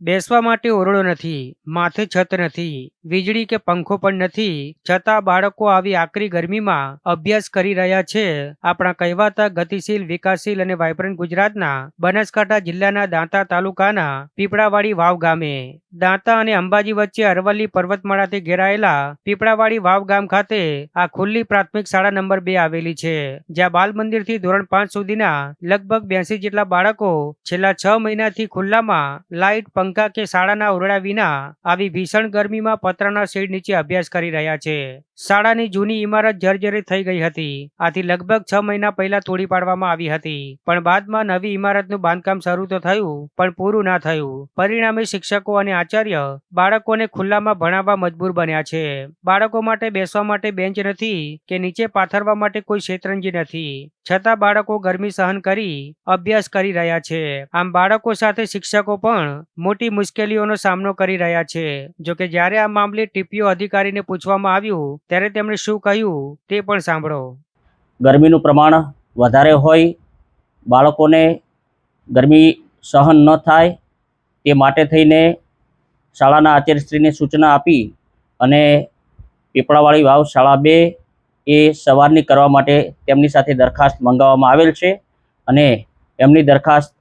બેસવા માટે ઓરડો નથી, માથે છત નથી, વીજળી કે પંખો પણ નથી, છતાં બાળકો આવી આકરી ગરમીમાં અભ્યાસ કરી રહ્યા છે. આપણા કહેવાતા ગતિશીલ, વિકાસશીલ અને વાઇબ્રન્ટ ગુજરાતના બનાસકાંઠા જિલ્લાના દાંતા તાલુકાના પીપળાવાડી વાવ ગામે દાંતા અને અંબાજી વચ્ચે અરવલ્લી પર્વતમાળાથી ઘેરાયેલા પીપળાવાડી વાવ ગામ ખાતે આ ખુલ્લી પ્રાથમિક શાળા નંબર 2 આવેલી છે, જ્યાં બાલ મંદિરથી ધોરણ 5 સુધીના લગભગ 82 જેટલા બાળકો છેલ્લા 6 મહિનાથી ખુલ્લામાં લાઇટ, પંખા કે શાળાના ઓરડા વિના આવી ભીષણ ગરમીમાં પતરાના શેડ નીચે અભ્યાસ કરી રહ્યા છે. શાળાની જૂની ઇમારત જર્જરિત થઈ ગઈ હતી, આથી લગભગ 6 મહિના પહેલા તોડી પાડવામાં આવી હતી, પણ બાદમાં નવી ઇમારતનું બાંધકામ શરૂ તો થયું પણ પૂરું ના થયું. પરિણામે શિક્ષકો અને આચાર્ય બાળકોને ખુલ્લામાં ભણાવવા મજબૂર બન્યા છે. બાળકો માટે બેસવા માટે બેન્ચ નથી કે નીચે પાથરવા માટે કોઈ શેતરંજી નથી, છતાં બાળકો ગરમી સહન કરી અભ્યાસ કરી રહ્યા છે. આમ બાળકો સાથે શિક્ષકો પણ મોટી મુશ્કેલીઓનો સામનો કરી રહ્યા છે. જોકે જ્યારે આ મામલે ટીપીઓ અધિકારીને પૂછવામાં આવ્યું ત્યારે તેમણે શું કહ્યું તે પણ સાંભળો. ગરમીનું પ્રમાણ વધારે હોય, બાળકોને ગરમી સહન ન થાય તે માટે થઈને શાળાના આચાર્યશ્રીને સૂચના આપી અને પીપળાવાડી વાવ શાળા 2 એ સવારની કરવા માટે તેમની સાથે દરખાસ્ત મંગાવવામાં આવેલ છે અને એમની દરખાસ્ત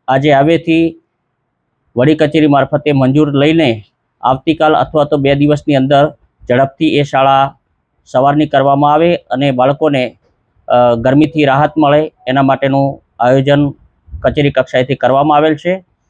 આજે હવેથી વડી કચેરી મારફતે મંજૂર લઈને આવતીકાલ અથવા તો 2 દિવસની અંદર ઝડપથી એ શાળા સવારની કરવામાં આવે અને બાળકોને ગરમીથી રાહત મળે એના માટેનું આયોજન કચેરી કક્ષાએથી કરવામાં આવેલ છે.